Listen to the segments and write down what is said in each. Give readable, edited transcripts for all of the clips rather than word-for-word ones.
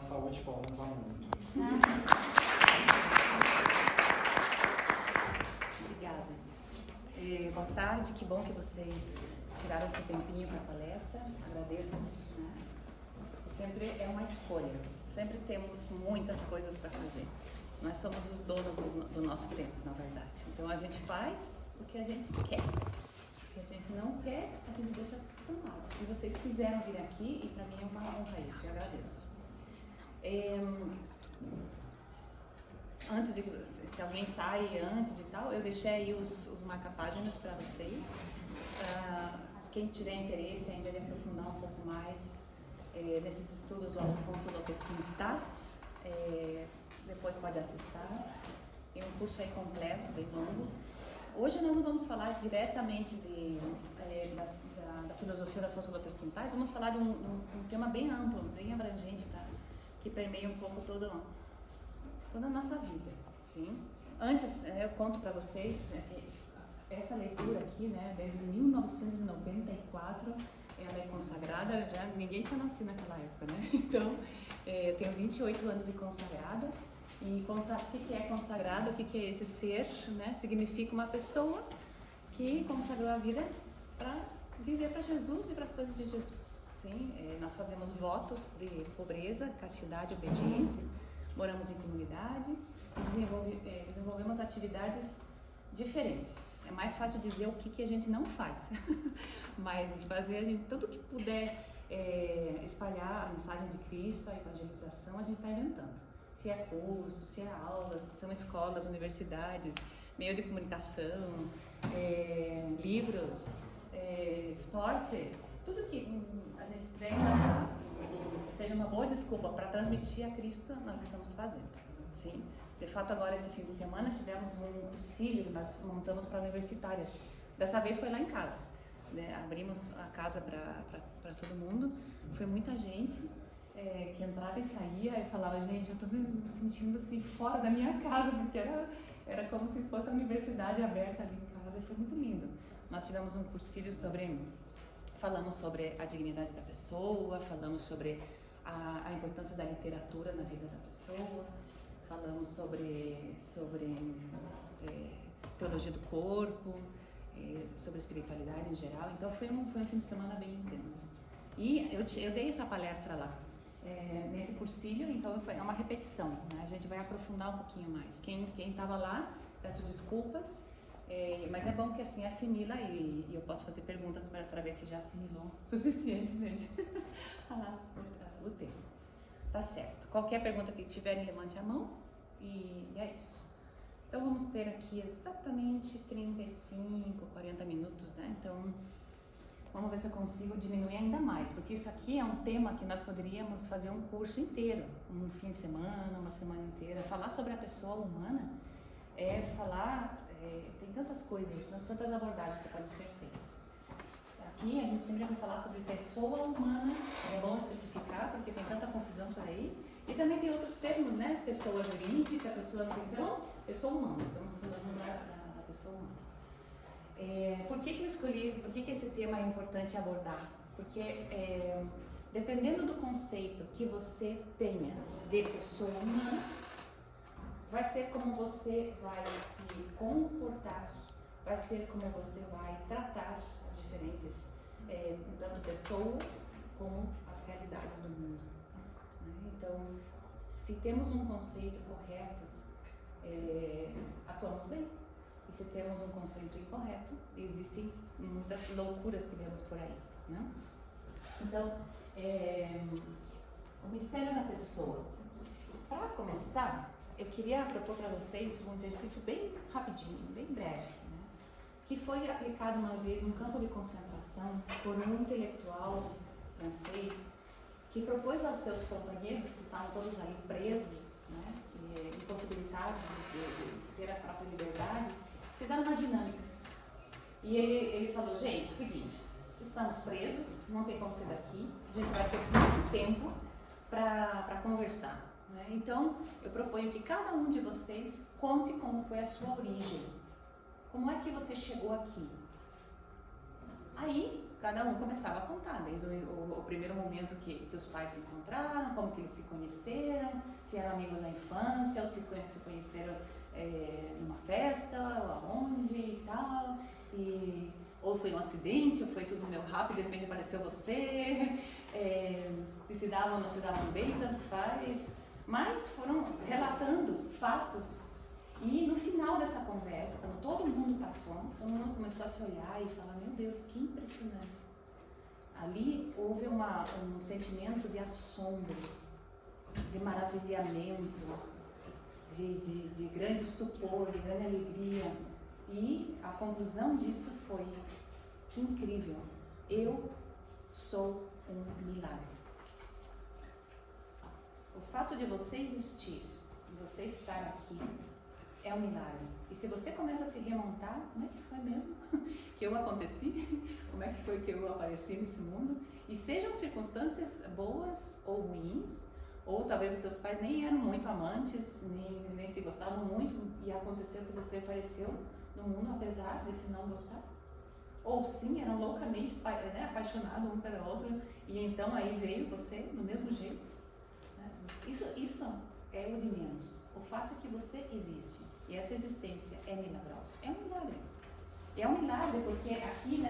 salva de palmas a muito. Obrigada. Boa tarde, que bom que vocês tiraram esse tempinho para a palestra. Agradeço. Né? Sempre é uma escolha. Sempre temos muitas coisas para fazer. Nós somos os donos do nosso tempo, na verdade. Então a gente faz o que a gente quer. O que a gente não quer, a gente deixa para um lado. E vocês quiseram vir aqui e para mim é uma honra isso, eu agradeço. Antes de, se alguém sai antes e tal, eu deixei aí os marca-páginas para vocês. Quem tiver interesse ainda de aprofundar um pouco mais nesses estudos do Alfonso Lopes Quintas, depois pode acessar. Tem um curso aí completo, bem longo. Hoje nós não vamos falar diretamente da filosofia do Alfonso Lopes Quintas, vamos falar de um tema bem amplo, bem abrangente, que permeia um pouco toda a nossa vida, sim. Antes, eu conto para vocês essa leitura aqui, né, desde 1994, ela é consagrada, já ninguém tinha nascido naquela época, né? Então, eu tenho 28 anos de consagrada. E o que é consagrado, o que é esse ser, né? Significa uma pessoa que consagrou a vida para viver para Jesus e para as coisas de Jesus. Sim? Nós fazemos votos de pobreza, castidade, obediência, moramos em comunidade e desenvolvemos atividades diferentes. É mais fácil dizer o que a gente não faz, mas de fazer tudo que puder espalhar a mensagem de Cristo, a evangelização, a gente está inventando. Se é curso, se é aulas, se são escolas, universidades, meio de comunicação, livros, esporte, tudo que a gente vem seja uma boa desculpa para transmitir a Cristo, nós estamos fazendo. Sim? De fato, agora esse fim de semana tivemos um cursilho que nós montamos para universitárias. Dessa vez foi lá em casa. Né? Abrimos a casa para todo mundo, foi muita gente. Que entrava e saía e falava, gente, eu estou me sentindo assim fora da minha casa, porque era como se fosse a universidade aberta ali em casa, e foi muito lindo. Nós tivemos um cursilho falamos sobre a dignidade da pessoa, falamos sobre a importância da literatura na vida da pessoa, falamos sobre teologia do corpo, sobre espiritualidade em geral. Então foi um fim de semana bem intenso. E eu dei essa palestra lá. Nesse cursilho, então é uma repetição, né? A gente vai aprofundar um pouquinho mais. Quem estava lá, peço desculpas, mas é bom que assim assimila e eu posso fazer perguntas para ver se já assimilou suficientemente o tema. Tá certo. Qualquer pergunta que tiverem, levante a mão e é isso. Então vamos ter aqui exatamente 35, 40 minutos, né? Então vamos ver se eu consigo diminuir ainda mais, porque isso aqui é um tema que nós poderíamos fazer um curso inteiro, um fim de semana, uma semana inteira. Falar sobre a pessoa humana tem tantas coisas, tantas abordagens que podem ser feitas. Aqui a gente sempre vai falar sobre pessoa humana, é bom especificar, porque tem tanta confusão por aí. E também tem outros termos, né? Pessoa jurídica, pessoa humana, estamos falando da pessoa humana. Por que eu escolhi, por que esse tema é importante abordar? Porque dependendo do conceito que você tenha de pessoa humana, vai ser como você vai se comportar, vai ser como você vai tratar as diferentes, tanto pessoas como as realidades do mundo. Né? Então, se temos um conceito correto, atuamos bem. E se temos um conceito incorreto, existem muitas loucuras que vemos por aí, né? Então, o mistério da pessoa. Para começar, eu queria propor para vocês um exercício bem rapidinho, bem breve, né? Que foi aplicado uma vez num campo de concentração por um intelectual francês que propôs aos seus companheiros, que estavam todos ali presos, né, impossibilitados de ter a própria liberdade, fizeram uma dinâmica. E ele falou, gente, seguinte, estamos presos, não tem como sair daqui, a gente vai ter muito tempo para conversar. Né? Então, eu proponho que cada um de vocês conte como foi a sua origem. Como é que você chegou aqui? Aí, cada um começava a contar, desde o primeiro momento que os pais se encontraram, como que eles se conheceram, se eram amigos da infância, ou se conheceram numa festa, ou aonde e tal, ou foi um acidente, ou foi tudo meio rápido, de repente apareceu você, se davam ou não se davam bem, tanto faz, mas foram relatando fatos. E no final dessa conversa, quando todo mundo passou, todo mundo começou a se olhar e falar, meu Deus, que impressionante. Ali houve um sentimento de assombro, de maravilhamento, de grande estupor, de grande alegria. E a conclusão disso foi, que incrível, eu sou um milagre. O fato de você existir, de você estar aqui, é um milagre. E se você começa a se remontar, como é que foi mesmo que eu aconteci? Como é que foi que eu apareci nesse mundo? E sejam circunstâncias boas ou ruins, ou talvez os teus pais nem eram muito amantes, nem se gostavam muito, e aconteceu que você apareceu no mundo apesar de se não gostar. Ou sim, eram loucamente apaixonados um pelo outro, e então aí veio você do mesmo jeito. Né? Isso é o de menos. O fato é que você existe, e essa existência é milagrosa. É um milagre. É um milagre porque aqui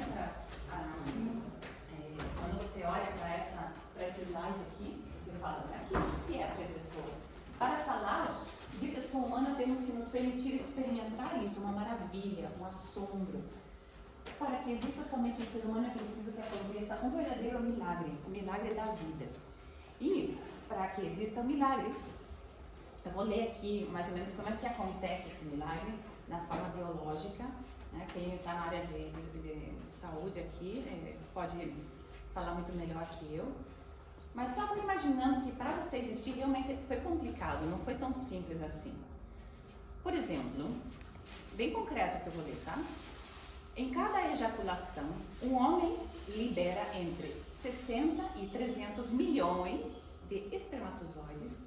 quando você olha para esse slide aqui, você fala, o que é ser pessoa? Para falar de pessoa humana, temos que nos permitir experimentar isso, uma maravilha, um assombro. Para que exista somente o ser humano, é preciso que aconteça um verdadeiro milagre, o milagre da vida. E para que exista um milagre, eu vou ler aqui mais ou menos como é que acontece esse milagre na forma biológica. Né? Quem está na área de saúde aqui pode falar muito melhor que eu. Mas só vou imaginando que para você existir realmente foi complicado, não foi tão simples assim. Por exemplo, bem concreto que eu vou ler, tá? Em cada ejaculação, um homem libera entre 60 e 300 milhões de espermatozoides,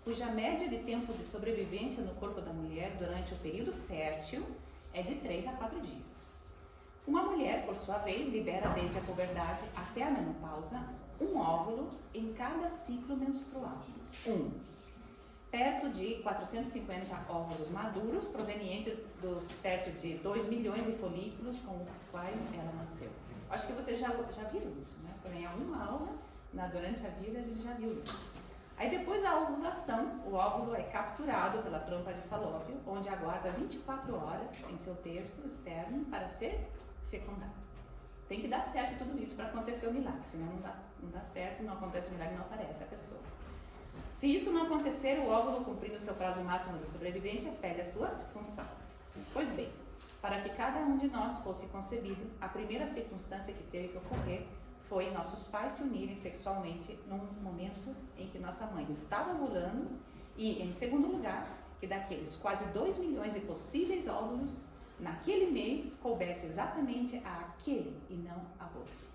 cuja média de tempo de sobrevivência no corpo da mulher durante o período fértil é de 3 a 4 dias. Uma mulher, por sua vez, libera desde a puberdade até a menopausa um óvulo em cada ciclo menstrual. Perto de 450 óvulos maduros provenientes dos perto de 2 milhões de folículos com os quais ela nasceu. Acho que vocês já viram isso, né? Em alguma aula, durante a vida, a gente já viu isso. Aí depois da ovulação, o óvulo é capturado pela trompa de Falópio, onde aguarda 24 horas em seu terço externo para ser fecundado. Tem que dar certo tudo isso para acontecer o milagre, senão não dá certo, não acontece o milagre, não aparece a pessoa. Se isso não acontecer, o óvulo, cumprindo seu prazo máximo de sobrevivência, perde a sua função. Pois bem, para que cada um de nós fosse concebido, a primeira circunstância que teve que ocorrer foi nossos pais se unirem sexualmente num momento em que nossa mãe estava ovulando e, em segundo lugar, que daqueles quase 2 milhões de possíveis óvulos, naquele mês coubesse exatamente àquele e não a outro.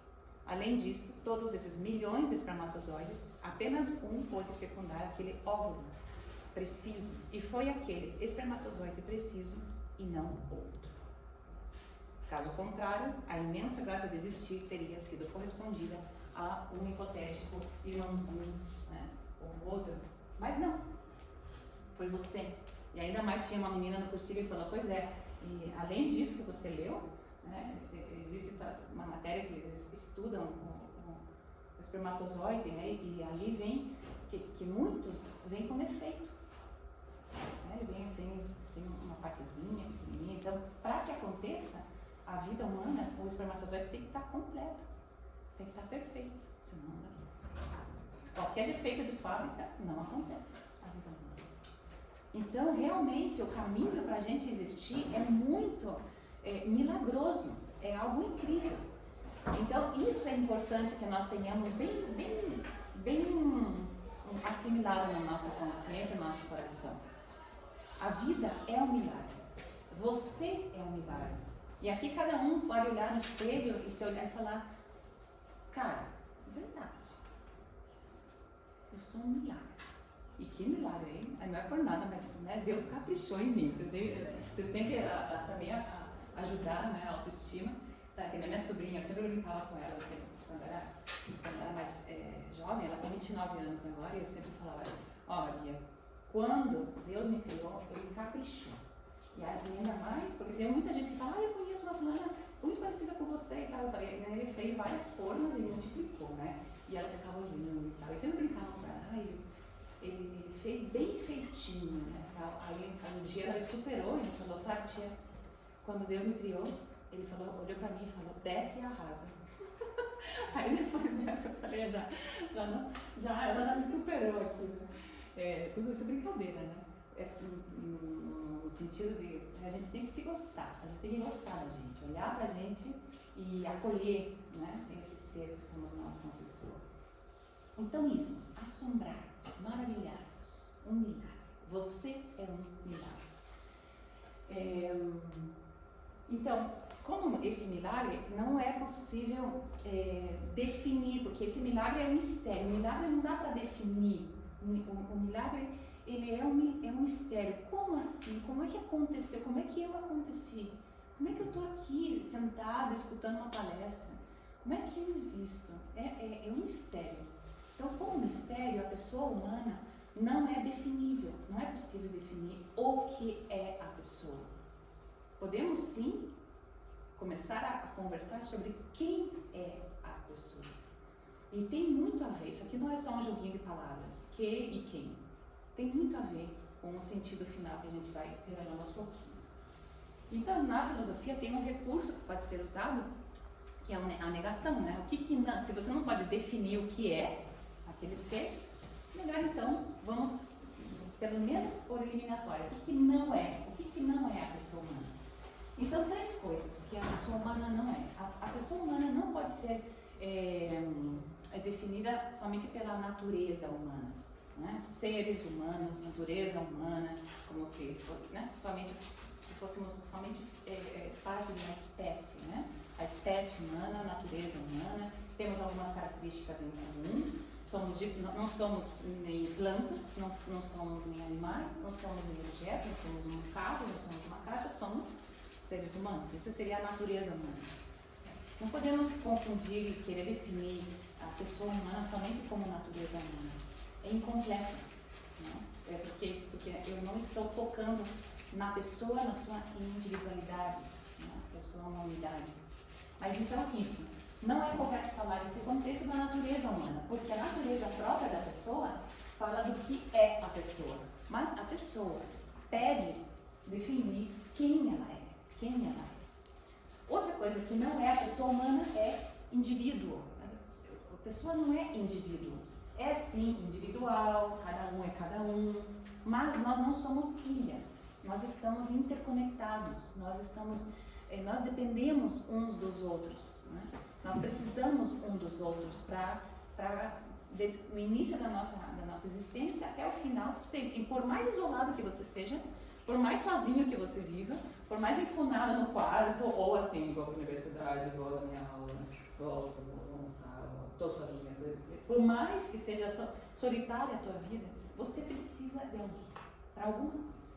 Além disso, todos esses milhões de espermatozoides, apenas um pôde fecundar aquele óvulo preciso, e foi aquele espermatozoide preciso e não outro. Caso contrário, a imensa graça de existir teria sido correspondida a um hipotético irmãozinho, né, ou outro, mas não, foi você. E ainda mais tinha uma menina no cursinho que falou, pois é, e além disso que você leu, né, existe uma matéria que eles estudam o espermatozoide, né, e ali vem que muitos vêm com defeito, né, ele vem assim uma partezinha pequenininha. Então, para que aconteça a vida humana, o espermatozoide tem que estar completo, tem que estar perfeito, senão não dá certo. Se qualquer defeito de fábrica, não acontece a vida humana. Então, realmente, o caminho para a gente existir é muito milagroso, é algo incrível. Então, isso é importante que nós tenhamos bem assimilado na nossa consciência, no nosso coração. A vida é um milagre. Você é um milagre. E aqui cada um pode olhar no espelho e se olhar e falar, cara, verdade, eu sou um milagre. E que milagre, hein? Não é por nada, mas né, Deus caprichou em mim. Vocês têm que também ajudar, né, a autoestima. Tá, que na minha sobrinha, eu sempre brincava com ela, assim, quando era mais jovem, ela tem 29 anos agora, e eu sempre falava, ó, Bia, quando Deus me criou, Ele caprichou. E ainda mais, porque tem muita gente que fala, eu conheço uma fulana muito parecida com você e tal. Eu falei, ele fez várias formas e multiplicou, né? E ela ficava olhando e tal. Eu sempre brincava com ela, ele fez bem feitinho, né? Tal. Aí um dia ela me superou e ele falou, sabe, tia, quando Deus me criou, Ele falou, olhou pra mim e falou, desce e arrasa. Aí depois dessa eu falei, ela já me superou aqui, né? Tudo isso é brincadeira, né? No sentido de a gente tem que se gostar, a gente tem que gostar da gente, olhar pra gente e acolher, né? Esse ser que somos nós como pessoa. Então isso, assombrar-nos, maravilhar-nos, um milagre. Você é um milagre. Então, como esse milagre não é possível definir, porque esse milagre é um mistério, o milagre não dá para definir, o milagre ele é um mistério. Como assim? Como é que aconteceu? Como é que eu aconteci? Como é que eu estou aqui sentado escutando uma palestra? Como é que eu existo? É um mistério. Então, como mistério, a pessoa humana não é definível, não é possível definir o que é a pessoa. Podemos sim começar a conversar sobre quem é a pessoa. E tem muito a ver, isso aqui não é só um joguinho de palavras, que e quem. Tem muito a ver com o sentido final que a gente vai revelando aos pouquinhos. Então, na filosofia tem um recurso que pode ser usado, que é a negação, né? Se você não pode definir o que é aquele ser, negar, então, vamos, pelo menos por eliminatória, o que não é a pessoa humana. Então, 3 coisas que a pessoa humana não é. A pessoa humana não pode ser definida somente pela natureza humana, né? Seres humanos, natureza humana, como se fosse, né? Se fôssemos somente parte de uma espécie, né? A espécie humana, a natureza humana, temos algumas características em comum. Não somos nem plantas, não somos nem animais, não somos nem objetos, não somos um carro, não somos uma caixa, somos seres humanos. Isso seria a natureza humana. Não podemos confundir e querer definir a pessoa humana somente como natureza humana. É incompleto. Né? Porque eu não estou focando na pessoa, na sua individualidade, né? A pessoa é uma unidade. Mas então isso, não é correto falar nesse contexto da natureza humana, porque a natureza própria da pessoa fala do que é a pessoa. Mas a pessoa pede definir quem ela é. Outra coisa que não é a pessoa humana é indivíduo. A pessoa não é indivíduo. É sim individual, cada um é cada um, mas nós não somos ilhas. Nós estamos interconectados, nós dependemos uns dos outros, né? Nós precisamos um dos outros para no início da nossa existência até o final, sempre. E por mais isolado que você esteja, por mais sozinho que você viva, por mais enfunado no quarto, ou assim, vou para a universidade, vou na minha aula, volto, vou almoçar, estou sozinha, por mais que seja solitária a tua vida, você precisa de alguém, para alguma coisa,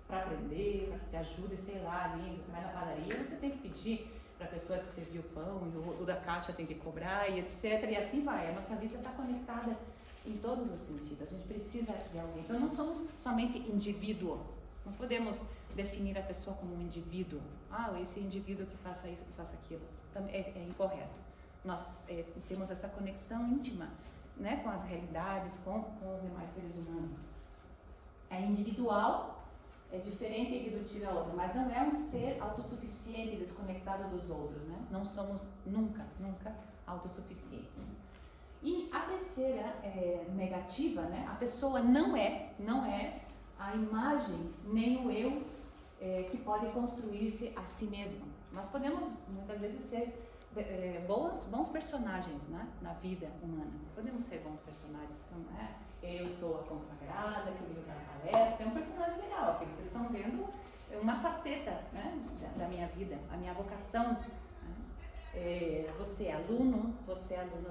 para aprender, para que te ajude, sei lá, ali, você vai na padaria, você tem que pedir para a pessoa te servir o pão, e o da caixa tem que cobrar, e etc, e assim vai. A nossa vida está conectada em todos os sentidos, a gente precisa de alguém. Então não somos somente indivíduo. Não podemos definir a pessoa como um indivíduo. Esse indivíduo que faça isso, que faça aquilo. É incorreto. Nós temos essa conexão íntima, né, com as realidades, com os demais seres humanos. É individual, é diferente aqui do tiro a outra, mas não é um ser autossuficiente, desconectado dos outros, né? Não somos nunca autossuficientes. E a terceira negativa, né? A pessoa não é a imagem nem o eu que pode construir-se a si mesmo. Nós podemos muitas vezes ser bons personagens, né, na vida humana. Podemos ser bons personagens. Eu sou a consagrada, que veio dar palestra. É um personagem legal, aqui vocês estão vendo uma faceta, né, da minha vida, a minha vocação. Você é aluno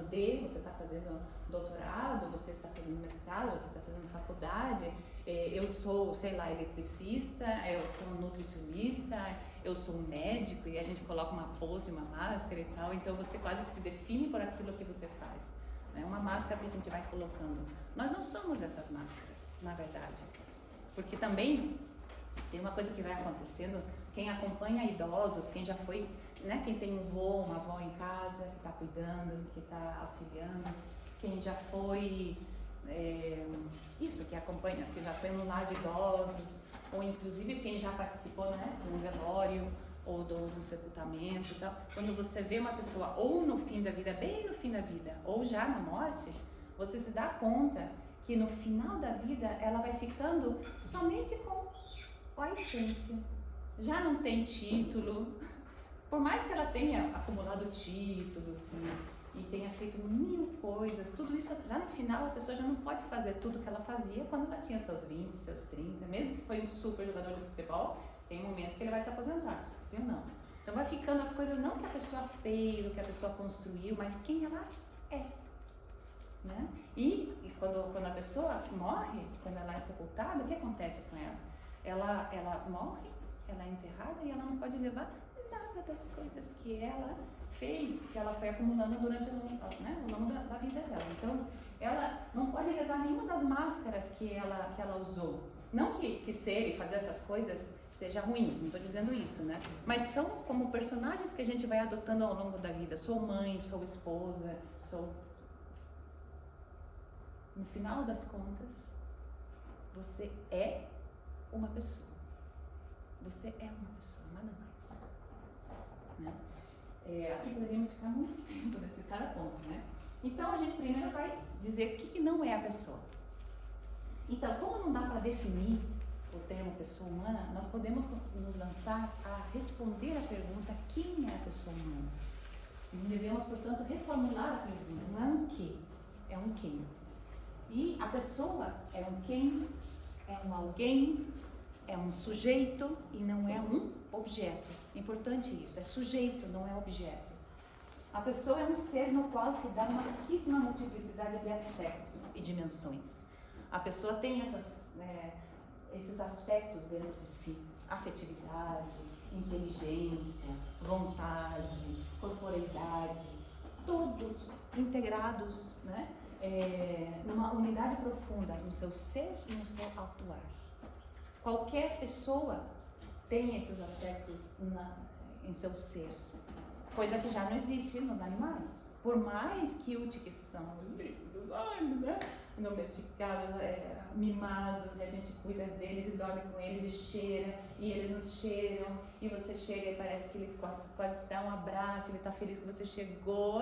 D, você está fazendo doutorado, você está fazendo mestrado, você está fazendo faculdade. Eu sou, sei lá, eletricista, eu sou nutricionista, eu sou um médico e a gente coloca uma pose, uma máscara e tal, então você quase que se define por aquilo que você faz. É uma máscara que a gente vai colocando. Nós não somos essas máscaras, na verdade. Porque também tem uma coisa que vai acontecendo, quem acompanha idosos, quem já foi, né, quem tem um vô, uma avó em casa, que está cuidando, que está auxiliando, quem já foi, que acompanha, que já foi num lar de idosos, ou inclusive quem já participou, né, de um velório, ou do sepultamento e tal. Quando você vê uma pessoa ou no fim da vida, bem no fim da vida, ou já na morte, você se dá conta que no final da vida ela vai ficando somente com a essência. Já não tem título, por mais que ela tenha acumulado títulos e tenha feito 1000 coisas, tudo isso, já no final a pessoa já não pode fazer tudo que ela fazia quando ela tinha seus 20, seus 30, mesmo que foi um super jogador de futebol, tem um momento que ele vai se aposentar, sim ou não? Então vai ficando as coisas, não que a pessoa fez, o que a pessoa construiu, mas quem ela é, né? E quando a pessoa morre, quando ela é sepultada, o que acontece com ela? Ela morre, ela é enterrada e ela não pode levar nada das coisas que ela fez, que ela foi acumulando durante o longo da vida dela. Então, ela não pode levar nenhuma das máscaras que ela usou. Não que ser e fazer essas coisas seja ruim, não estou dizendo isso, né? Mas são como personagens que a gente vai adotando ao longo da vida. Sou mãe, sou esposa, sou... No final das contas, você é uma pessoa. Você é uma pessoa, nada mais. Né? Aqui poderíamos ficar muito tempo nesse cada ponto, né? Então a gente primeiro vai dizer o que não é a pessoa. Então, como não dá para definir o termo pessoa humana, nós podemos nos lançar a responder a pergunta: quem é a pessoa humana? Sim, devemos, portanto, reformular a pergunta. Não é um que, é um quem. E a pessoa é um quem, é um alguém, é um sujeito e não é um objeto. Importante isso, é sujeito, não é objeto. A pessoa é um ser no qual se dá uma riquíssima multiplicidade de aspectos e dimensões. A pessoa tem esses aspectos dentro de si: afetividade, inteligência, vontade, corporeidade, todos integrados, né, numa unidade profunda no seu ser e no seu atuar. Qualquer pessoa tem esses aspectos em seu ser, coisa que já não existe nos animais. Por mais que são lindos, né? Domesticados, mimados, e a gente cuida deles e dorme com eles e cheira, e eles nos cheiram, e você chega e parece que ele quase te dá um abraço, ele está feliz que você chegou.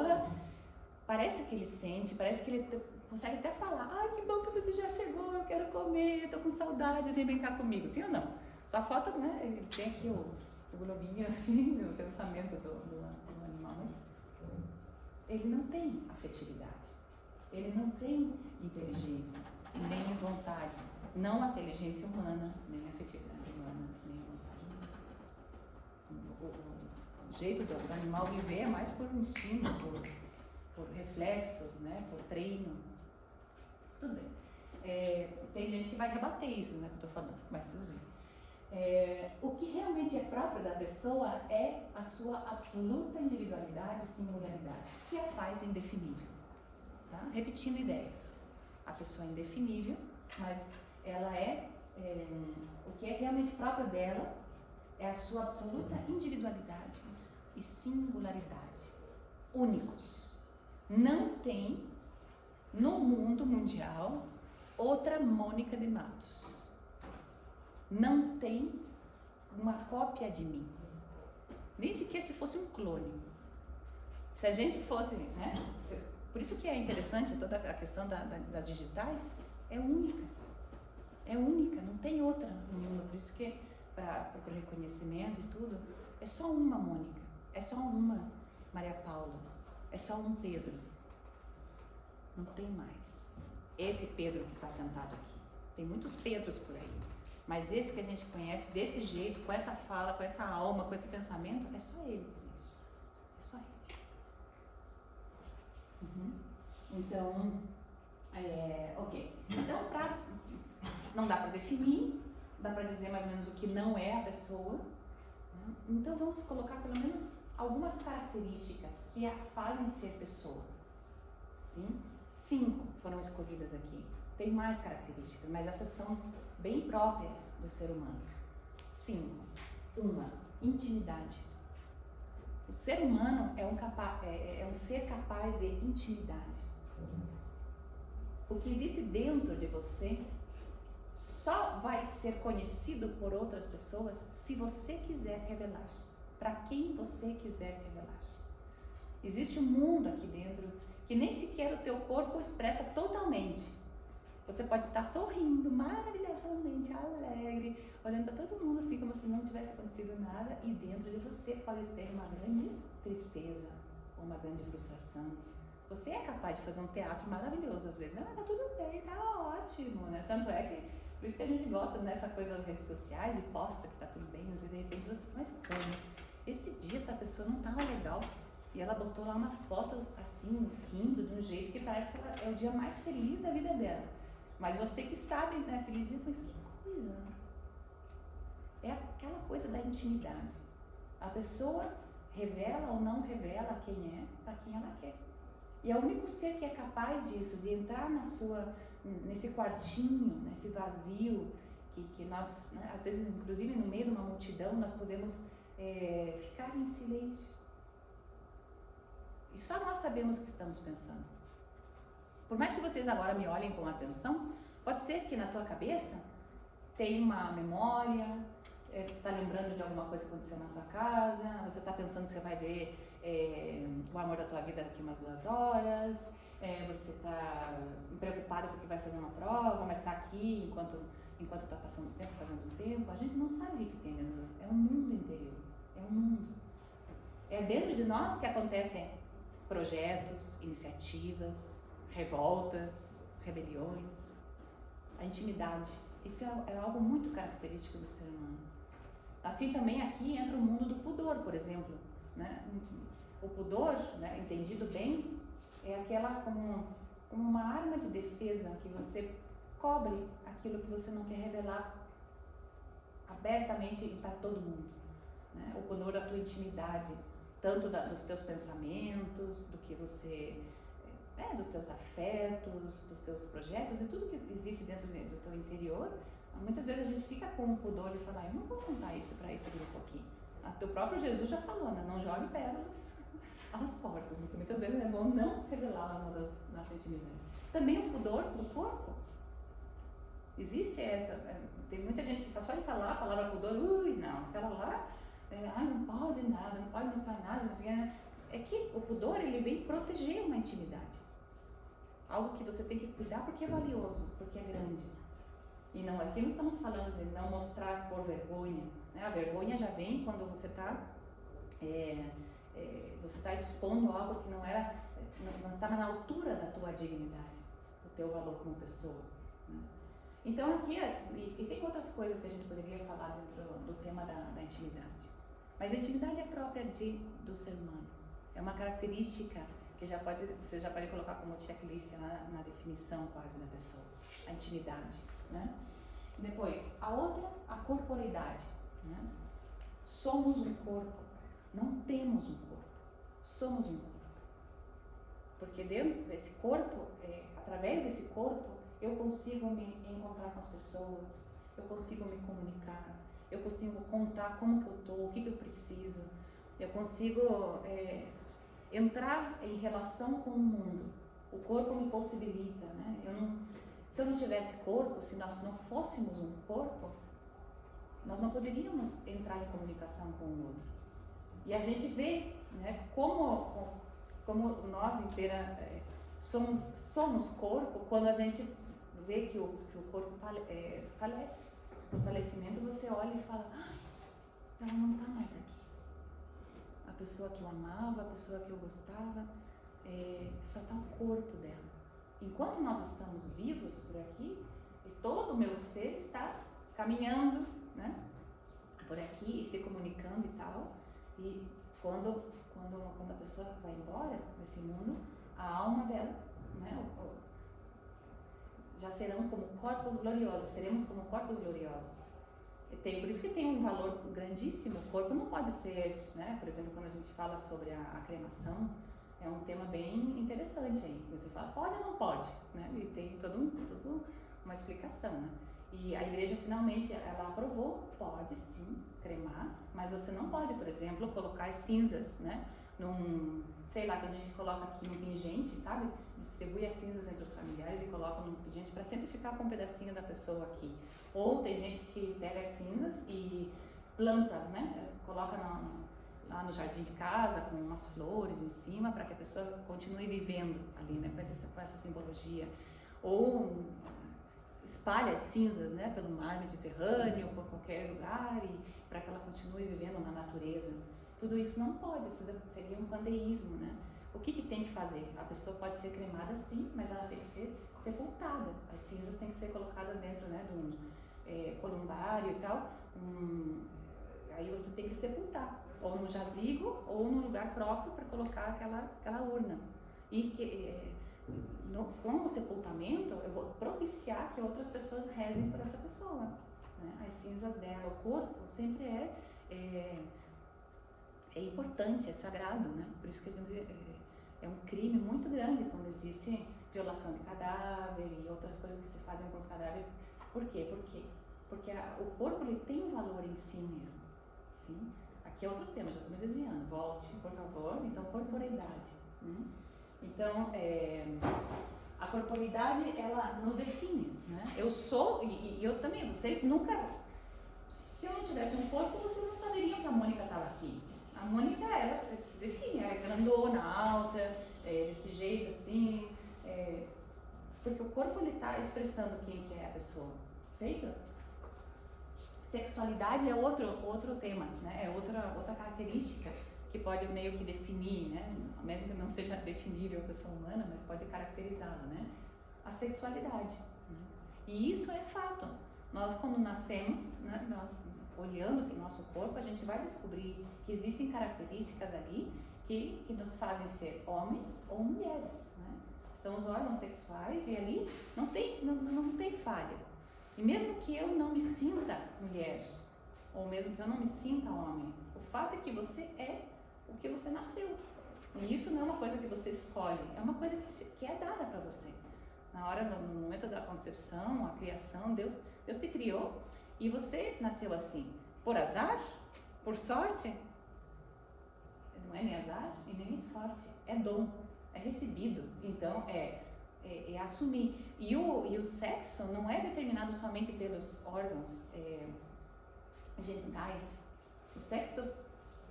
Parece que ele sente, parece que ele consegue até falar: ai, que bom que você já chegou, eu quero comer, eu tô com saudade, vem brincar comigo, sim ou não? Só falta, né, ele tem aqui o globinho assim, o pensamento do animal, mas ele não tem afetividade, ele não tem inteligência, nem vontade, não a inteligência humana, nem a afetividade humana, nem a vontade humana. O jeito do animal viver é mais por instinto, por reflexos, né, por treino. Tudo bem. Tem gente que vai rebater isso, né, que eu estou falando, mas tudo bem. O que realmente é próprio da pessoa é a sua absoluta individualidade e singularidade, que a faz indefinível. Tá? Repetindo ideias. A pessoa é indefinível, mas ela o que é realmente próprio dela é a sua absoluta individualidade e singularidade. Únicos. Não tem no mundo mundial outra Mônica de Matos. Não tem uma cópia de mim. Nem sequer se fosse um clone. Se a gente fosse, né? Por isso que é interessante toda a questão das digitais, é única. É única, não tem outra no mundo. Por isso que, para o reconhecimento e tudo, é só uma Mônica, é só uma Maria Paula, é só um Pedro. Não tem mais. Esse Pedro que está sentado aqui. Tem muitos Pedros por aí. Mas esse que a gente conhece desse jeito, com essa fala, com essa alma, com esse pensamento, é só ele que existe. É só ele. Então, ok. Então, não dá para definir, dá para dizer mais ou menos o que não é a pessoa, né? Então vamos colocar pelo menos algumas características que a fazem ser pessoa. Sim? 5 foram escolhidas aqui. Tem mais características, mas essas são bem próprias do ser humano. 5. Uma, intimidade. O ser humano é um ser capaz de intimidade. O que existe dentro de você só vai ser conhecido por outras pessoas se você quiser revelar, para quem você quiser revelar. Existe um mundo aqui dentro que nem sequer o teu corpo expressa totalmente. Você pode estar sorrindo maravilhosamente, alegre, olhando para todo mundo assim como se não tivesse acontecido nada, e dentro de você pode ter uma grande tristeza ou uma grande frustração. Você é capaz de fazer um teatro maravilhoso às vezes. Ah, tá tudo bem, tá ótimo, né? Tanto é que, por isso que a gente gosta dessa coisa das redes sociais e posta que tá tudo bem, mas de repente você, mas como? Esse dia essa pessoa não tava legal e ela botou lá uma foto assim, rindo de um jeito que parece que ela é o dia mais feliz da vida dela. Mas você que sabe naquele dia, mas que coisa! É aquela coisa da intimidade. A pessoa revela ou não revela quem é para quem ela quer. E é o único ser que é capaz disso, de entrar nesse quartinho, nesse vazio, que nós, né, às vezes, inclusive no meio de uma multidão, nós podemos ficar em silêncio. E só nós sabemos o que estamos pensando. Por mais que vocês agora me olhem com atenção, pode ser que na tua cabeça tenha uma memória, você está lembrando de alguma coisa que aconteceu na tua casa, você está pensando que você vai ver o amor da tua vida daqui umas 2 horas, você está preocupado porque vai fazer uma prova, mas está aqui enquanto está passando o tempo, fazendo o tempo. A gente não sabe o que tem dentro, é um mundo interior, é um mundo. É dentro de nós que acontecem projetos, iniciativas, revoltas, rebeliões, a intimidade. Isso é algo muito característico do ser humano. Assim também aqui entra o mundo do pudor, por exemplo, né? O pudor, né, entendido bem, é aquela como uma arma de defesa que você cobre aquilo que você não quer revelar abertamente para todo mundo, né? O pudor da tua intimidade, tanto dos teus pensamentos, do que você, dos teus afetos, dos teus projetos e tudo que existe dentro do teu interior. Muitas vezes a gente fica com o pudor de falar, eu não vou contar isso para esse grupo aqui. O próprio Jesus já falou, né? Não jogue pérolas aos porcos, porque muitas vezes é bom não revelarmos as nossas intimidades. Também o pudor do corpo. Existe tem muita gente que só de falar a palavra pudor, não, aquela lá, não pode nada, não pode mostrar nada, não sei o que. É que o pudor, ele vem proteger uma intimidade. Algo que você tem que cuidar porque é valioso, porque é grande. E não, aqui não estamos falando de não mostrar por vergonha, né? A vergonha já vem quando você está expondo algo que não estava na altura da tua dignidade, do teu valor como pessoa, né? Então aqui, e tem outras coisas que a gente poderia falar dentro do tema da intimidade, mas a intimidade é própria do ser humano, é uma característica que você já pode colocar como checklist lá na definição quase da pessoa, a intimidade, né? Depois, a outra, a corporeidade, né? Somos um corpo, não temos um corpo, somos um corpo. Porque dentro desse corpo, através desse corpo, eu consigo me encontrar com as pessoas, eu consigo me comunicar, eu consigo contar como que eu estou, o que eu preciso, eu consigo entrar em relação com o mundo. O corpo me possibilita, né? Se eu não tivesse corpo, se nós não fôssemos um corpo, nós não poderíamos entrar em comunicação com o outro. E a gente vê, né, como nós inteira somos corpo quando a gente vê que o corpo falece. No falecimento você olha e fala, ela não está mais aqui. A pessoa que eu amava, a pessoa que eu gostava, só está o corpo dela. Enquanto nós estamos vivos por aqui, e todo o meu ser está caminhando, né, por aqui e se comunicando e tal, e quando a pessoa vai embora desse mundo, a alma dela, né, já serão como corpos gloriosos, seremos como corpos gloriosos. Por isso que tem um valor grandíssimo. O corpo não pode ser, né? Por exemplo, quando a gente fala sobre a cremação, é um tema bem interessante aí. Você fala, pode ou não pode? Né? E tem toda uma explicação, né? E a igreja finalmente, ela aprovou, pode sim cremar, mas você não pode, por exemplo, colocar as cinzas, né? Sei lá, tem gente que coloca aqui num pingente, sabe? Distribui as cinzas entre os familiares e coloca num pingente para sempre ficar com um pedacinho da pessoa aqui. Ou tem gente que pega as cinzas e planta, né? Coloca lá no jardim de casa com umas flores em cima para que a pessoa continue vivendo ali, né? Com essa simbologia. Ou espalha as cinzas, né? Pelo mar Mediterrâneo, por qualquer lugar, e para que ela continue vivendo na natureza. Tudo isso não pode, isso seria um panteísmo, né? O que tem que fazer? A pessoa pode ser cremada sim, mas ela tem que ser sepultada. As cinzas têm que ser colocadas dentro, né, de um columbario e tal. Aí você tem que sepultar, ou no jazigo, ou num lugar próprio para colocar aquela urna. E com o sepultamento, eu vou propiciar que outras pessoas rezem por essa pessoa. Né? As cinzas dela, o corpo, sempre é importante, é sagrado, né? Por isso que a gente, é um crime muito grande quando existe violação de cadáver e outras coisas que se fazem com os cadáveres. Por quê? Porque o corpo, ele tem um valor em si mesmo. Sim? Aqui é outro tema, já estou me desviando. Volte, por favor. Então, corporeidade. Então, a corporeidade, ela nos define, né? Eu sou, e eu também, vocês nunca... Se eu não tivesse um corpo, vocês não saberiam que a Mônica estava aqui. A Mônica, ela se define, ela é grandona, alta, desse jeito assim, porque o corpo, ele está expressando quem que é a pessoa. Feito? Sexualidade é outro tema, né? É outra característica que pode meio que definir, né? Mesmo que não seja definível a pessoa humana, mas pode caracterizá-la, né? A sexualidade. Né? E isso é fato. Nós, quando nascemos, né, nós olhando para o nosso corpo, a gente vai descobrir que existem características ali que nos fazem ser homens ou mulheres, né? São os órgãos sexuais e ali não tem falha. E mesmo que eu não me sinta mulher, ou mesmo que eu não me sinta homem, o fato é que você é o que você nasceu. E isso não é uma coisa que você escolhe, é uma coisa que é dada para você. Na hora, no momento da concepção, a criação, Deus te criou e você nasceu assim. Por azar? Por sorte? Não é nem azar e nem sorte, é dom, é recebido. Então, é assumir. E o sexo não é determinado somente pelos órgãos genitais. O sexo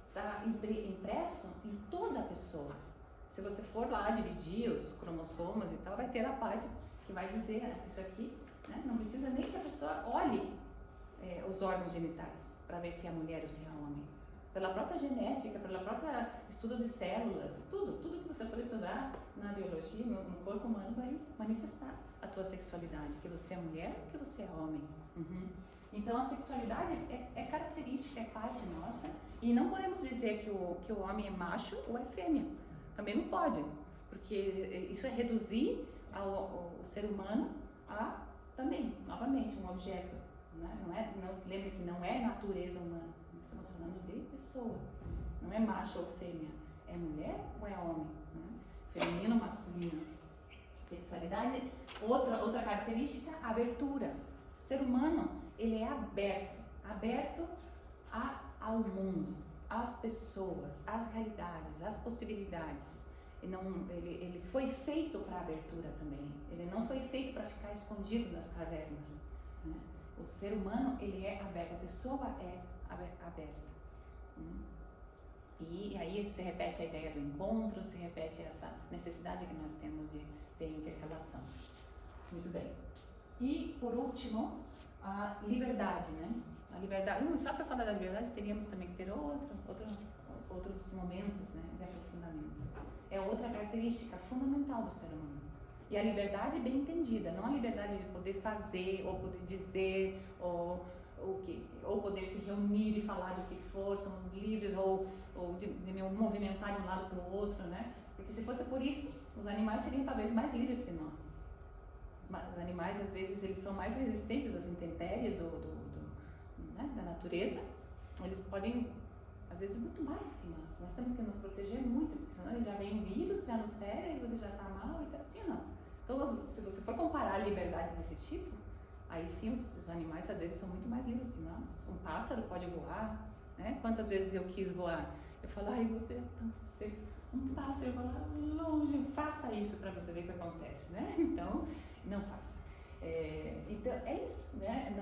está impresso em toda a pessoa. Se você for lá dividir os cromossomos e tal, vai ter a parte que vai dizer isso aqui, né? Não precisa nem que a pessoa olhe os órgãos genitais para ver se é mulher ou se é homem. Pela própria genética, pelo próprio estudo de células, tudo que você for estudar na biologia, no corpo humano, vai manifestar a tua sexualidade, que você é mulher ou que você é homem. Então a sexualidade é característica, é parte nossa, e não podemos dizer que o homem é macho ou é fêmea. Também não pode, porque isso é reduzir o ser humano a, também, novamente, um objeto. Né? Lembre que não é natureza humana, estamos falando de pessoa. Não é macho ou fêmea, é mulher ou é homem? Né? Feminino ou masculino. Sexualidade, outra característica, abertura. O ser humano, ele é aberto ao mundo, às pessoas, às realidades, às possibilidades. Ele foi feito para abertura também. Ele não foi feito para ficar escondido nas cavernas. Né? O ser humano, ele é aberto, a pessoa é aberta. E aí se repete a ideia do encontro, se repete essa necessidade que nós temos de inter-relação. Muito bem. E, por último, a liberdade, né? A liberdade, só para falar da liberdade, teríamos também que ter outros momentos, né, de aprofundamento. É outra característica fundamental do ser humano. E a liberdade bem entendida, não a liberdade de poder fazer, ou poder dizer, ou poder se reunir e falar do que for, somos livres, ou de me movimentar de um lado para o outro, né? Porque se fosse por isso, os animais seriam talvez mais livres que nós. Os animais, às vezes, eles são mais resistentes às intempéries né, da natureza, eles podem, às vezes, muito mais que nós. Nós temos que nos proteger muito, porque senão já vem um vírus, já nos pega e você já está mal, e tá assim, não. Então, se você for comparar liberdades desse tipo, aí sim os animais, às vezes, são muito mais livres que nós. Um pássaro pode voar, né? Quantas vezes eu quis voar? Eu falo, ai, você é tão cedo. Um pássaro, eu falo, longe, faça isso para você ver o que acontece, né? Então, não faça. Então, é isso, né?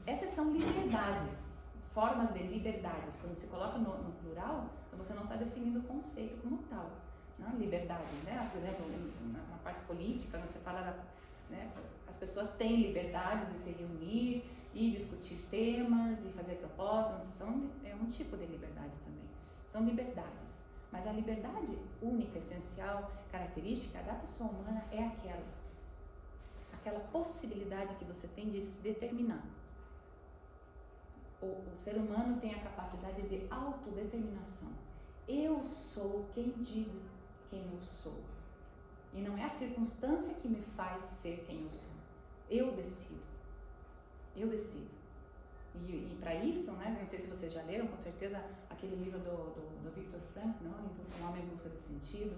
Essas são liberdades, formas de liberdades. Quando se coloca no plural, então você não está definindo o conceito como tal. Não? Liberdades, né? Por exemplo, na parte política, você fala, né? As pessoas têm liberdades de se reunir e discutir temas e fazer propostas, é um tipo de liberdade também. São liberdades. Mas a liberdade única, essencial, característica da pessoa humana é aquela possibilidade que você tem de se determinar. O ser humano tem a capacidade de autodeterminação. Eu sou quem digo quem eu sou. E não é a circunstância que me faz ser quem eu sou. Eu decido. Eu decido. E para isso, né, não sei se vocês já leram, com certeza, aquele livro do Viktor Frankl, não? O Homem em Busca de Sentido.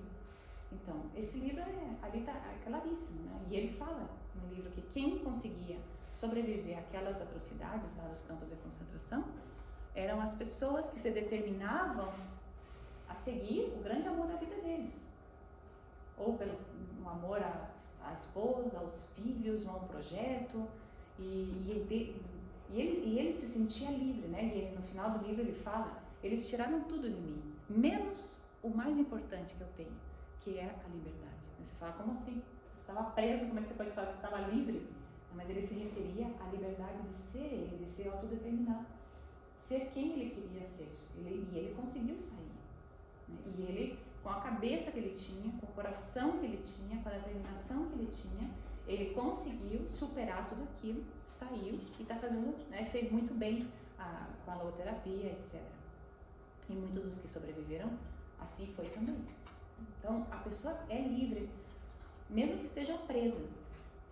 Então, esse livro ali está claríssimo, né? E ele fala no livro que quem conseguia sobreviver àquelas atrocidades lá nos campos de concentração eram as pessoas que se determinavam a seguir o grande amor da vida deles. Ou pelo um amor à esposa, aos filhos, a um projeto, e ele se sentia livre, né? E ele, no final do livro ele fala, eles tiraram tudo de mim, menos o mais importante que eu tenho, que é a liberdade. Você fala, como assim? Você estava preso, como é que você pode falar que você estava livre? Mas ele se referia à liberdade de ser ele, de ser autodeterminado, ser quem ele queria ser. E ele conseguiu sair, né? E ele, com a cabeça que ele tinha, com o coração que ele tinha, com a determinação que ele tinha, ele conseguiu superar tudo aquilo, saiu e está fazendo, né, fez muito bem com a logoterapia, etc. E muitos dos que sobreviveram, assim foi também. Então, a pessoa é livre, mesmo que esteja presa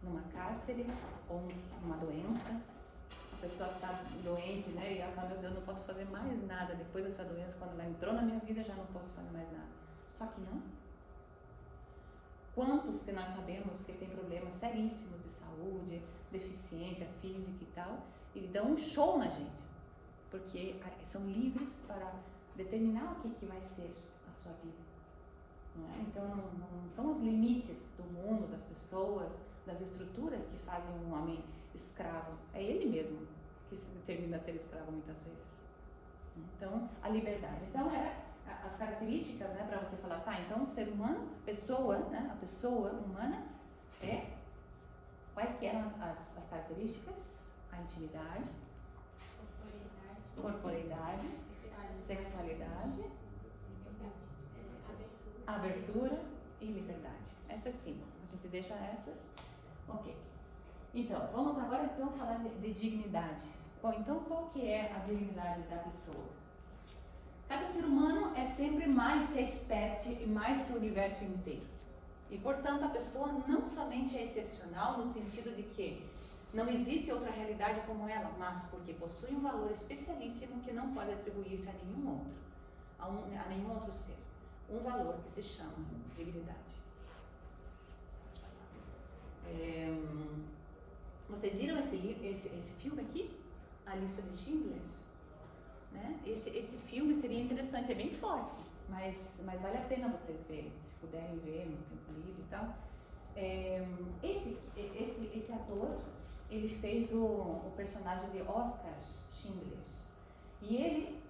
numa cárcere ou numa doença. A pessoa está doente, né, e ela fala, meu Deus, não posso fazer mais nada depois dessa doença, quando ela entrou na minha vida, já não posso fazer mais nada. Só que não. Quantos que nós sabemos que tem problemas seríssimos de saúde, deficiência física e tal, e dão um show na gente, porque são livres para determinar o que vai ser a sua vida. Não é? Então, não são os limites do mundo, das pessoas, das estruturas que fazem um homem escravo. É ele mesmo que se determina a ser escravo muitas vezes. Então, a liberdade. Então, as características, né, para você falar, tá, então o ser humano, pessoa, né, a pessoa humana quais que eram as características? A intimidade, corporeidade, sexualidade, abertura e liberdade. Essas sim, a gente deixa essas. Ok. Então, vamos agora então falar de dignidade. Bom, então qual que é a dignidade da pessoa? Cada ser humano é sempre mais que a espécie e mais que o universo inteiro. E, portanto, a pessoa não somente é excepcional no sentido de que não existe outra realidade como ela, mas porque possui um valor especialíssimo que não pode atribuir-se a nenhum outro, a nenhum outro ser. Um valor que se chama dignidade. Vocês viram esse filme aqui? A Lista de Schindler? Né? Esse filme seria interessante, é bem forte, mas vale a pena vocês verem, se puderem ver no tempo livre e tal. Esse ator, ele fez o personagem de Oskar Schindler. E ele,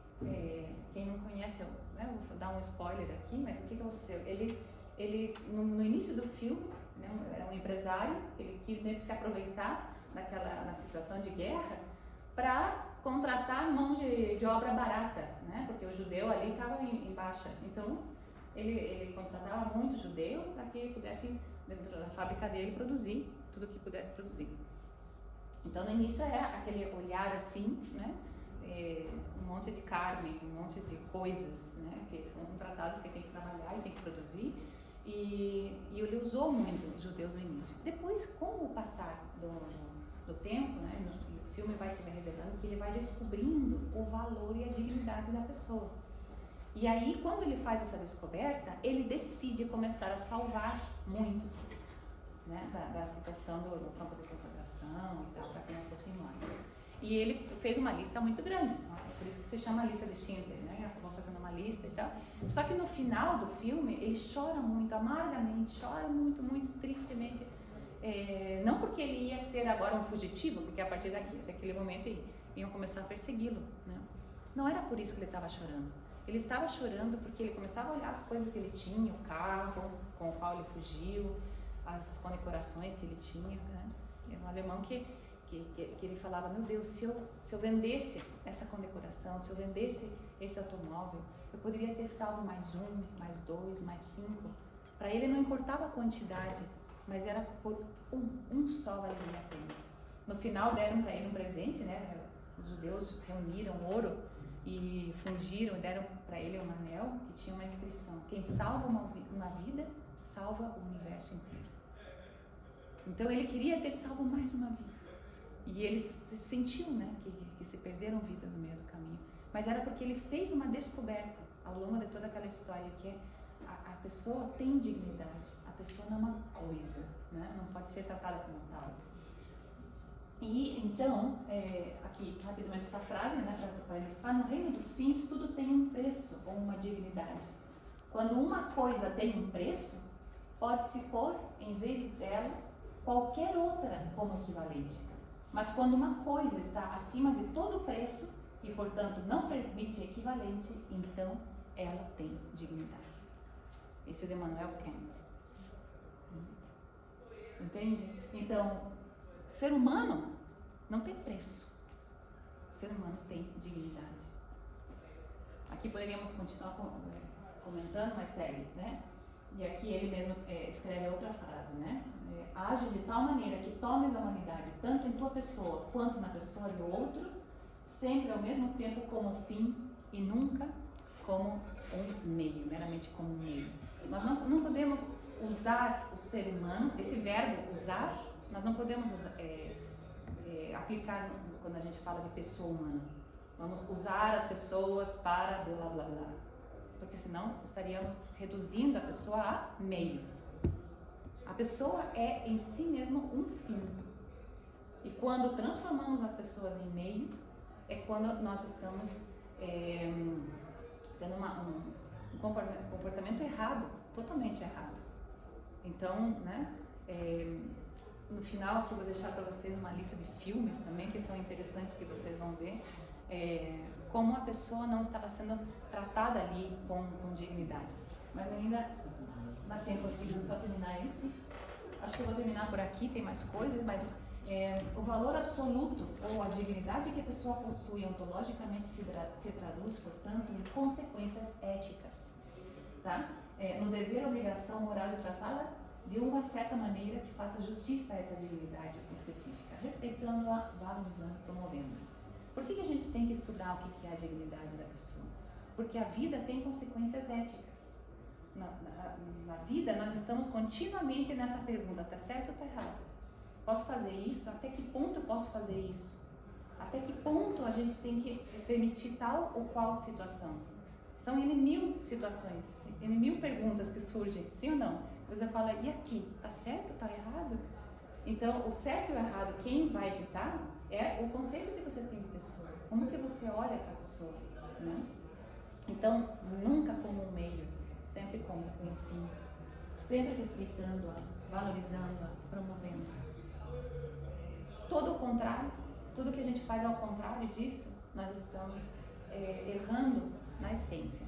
quem não conhece, né, vou dar um spoiler aqui, mas o que aconteceu? Ele no início do filme, né, era um empresário, ele quis meio que se aproveitar na situação de guerra para contratar mão de obra barata, né? Porque o judeu ali estava em baixa. Então, ele contratava muito judeu para que pudesse, dentro da fábrica dele, produzir tudo que pudesse produzir. Então, no início era aquele olhar assim, né? Um monte de carne, um monte de coisas, né? Que são contratadas, que tem que trabalhar e tem que produzir. E ele usou muito os judeus no início. Depois, com o passar do tempo, né? filme vai te revelando que ele vai descobrindo o valor e a dignidade da pessoa. E aí, quando ele faz essa descoberta, ele decide começar a salvar muitos, né, da situação do campo de concentração e tal, para que não fossem mortos. E ele fez uma lista muito grande, por isso que se chama lista de Schindler, né? Acabou fazendo uma lista e tal. Só que no final do filme, ele chora muito amargamente, chora muito, muito tristemente. Não porque ele ia ser agora um fugitivo, porque a partir daquele momento iam começar a persegui-lo, né? Não era por isso que ele estava chorando. Ele estava chorando porque ele começava a olhar as coisas que ele tinha, o carro com o qual ele fugiu, as condecorações que ele tinha, né? Era um alemão que ele falava, meu Deus, se eu vendesse essa condecoração, se eu vendesse esse automóvel, eu poderia ter salvo mais 1, mais 2, mais 5. Para ele não importava a quantidade, mas era por um só valia a pena. No final deram para ele um presente, né? Os judeus reuniram ouro e fundiram e deram para ele um anel que tinha uma inscrição: quem salva uma vida, salva o universo inteiro. Então ele queria ter salvo mais uma vida. E ele se sentiu, né, que se perderam vidas no meio do caminho. Mas era porque ele fez uma descoberta ao longo de toda aquela história, que a pessoa tem dignidade, a pessoa não é uma coisa, né, não pode ser tratada como tal. E então, aqui rapidamente essa frase, né, para ilustrar, no reino dos fins tudo tem um preço ou uma dignidade. Quando uma coisa tem um preço, pode-se pôr, em vez dela, qualquer outra como equivalente. Mas quando uma coisa está acima de todo preço e, portanto, não permite equivalente, então ela tem dignidade. Esse é de Immanuel Kant. Entende? Então, ser humano não tem preço. Ser humano tem dignidade. Aqui poderíamos continuar comentando, mas segue, né? E aqui ele mesmo escreve outra frase, né? Age de tal maneira que tomes a humanidade tanto em tua pessoa quanto na pessoa do outro, sempre ao mesmo tempo como fim e nunca como um meio, meramente como um meio. Nós não podemos usar o ser humano, esse verbo usar, nós não podemos aplicar quando a gente fala de pessoa humana. Vamos usar as pessoas para blá blá blá, porque senão estaríamos reduzindo a pessoa a meio. A pessoa é em si mesmo um fim. E quando transformamos as pessoas em meio, é quando nós estamos tendo um comportamento errado, totalmente errado. Então, né, no final aqui eu vou deixar para vocês uma lista de filmes também que são interessantes, que vocês vão ver como a pessoa não estava sendo tratada ali com dignidade. Mas ainda dá tempo aqui de só terminar esse. Acho que eu vou terminar por aqui, tem mais coisas, mas o valor absoluto ou a dignidade que a pessoa possui ontologicamente se traduz, portanto, em consequências éticas, tá? No dever, obrigação moral de tratá-la de uma certa maneira que faça justiça a essa dignidade específica, respeitando-a, valorizando, promovendo. Por que a gente tem que estudar o que é a dignidade da pessoa? Porque a vida tem consequências éticas. Na vida, nós estamos continuamente nessa pergunta: tá certo ou tá errado? Posso fazer isso? Até que ponto eu posso fazer isso? Até que ponto a gente tem que permitir tal ou qual situação? São N1000 situações, N1000 perguntas que surgem, sim ou não? Você fala, e aqui? Tá certo ou tá errado? Então, o certo e o errado, quem vai ditar é o conceito que você tem de pessoa. Como que você olha para a pessoa, né? Então, nunca como um meio, sempre como um fim, sempre respeitando-a, valorizando-a, promovendo. Todo o contrário, tudo que a gente faz ao contrário disso, nós estamos errando na essência.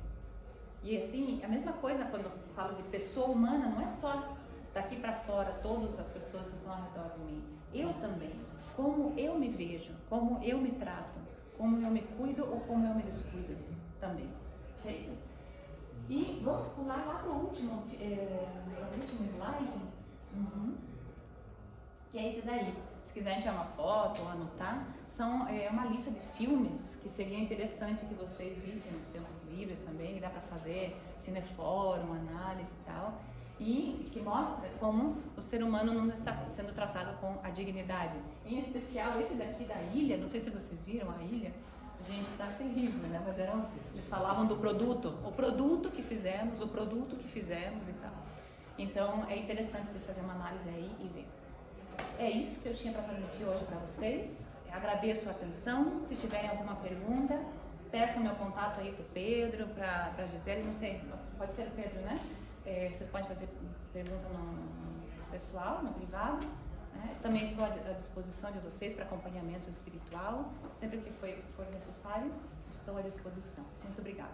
E assim, a mesma coisa quando eu falo de pessoa humana, não é só daqui para fora todas as pessoas que estão ao redor de mim. Eu também, como eu me vejo, como eu me trato, como eu me cuido ou como eu me descuido também. Feito? E vamos pular lá para o último slide, que é esse daí. Se quiserem tirar uma foto ou anotar, é uma lista de filmes que seria interessante que vocês vissem nos tempos livres também, que dá para fazer cinefórum, análise e tal, e que mostra como o ser humano não está sendo tratado com a dignidade. Em especial esse daqui da ilha, não sei se vocês viram a ilha, gente, tá terrível, né? Mas eles falavam do produto, o produto que fizemos e tal. Então é interessante de fazer uma análise aí e ver. É isso que eu tinha para transmitir hoje para vocês. Agradeço a atenção. Se tiverem alguma pergunta, peçam meu contato aí para o Pedro, para a Gisele, não sei, pode ser o Pedro, né? Vocês podem fazer pergunta no pessoal, no privado. Né? Também estou à disposição de vocês para acompanhamento espiritual. Sempre que for necessário, estou à disposição. Muito obrigada.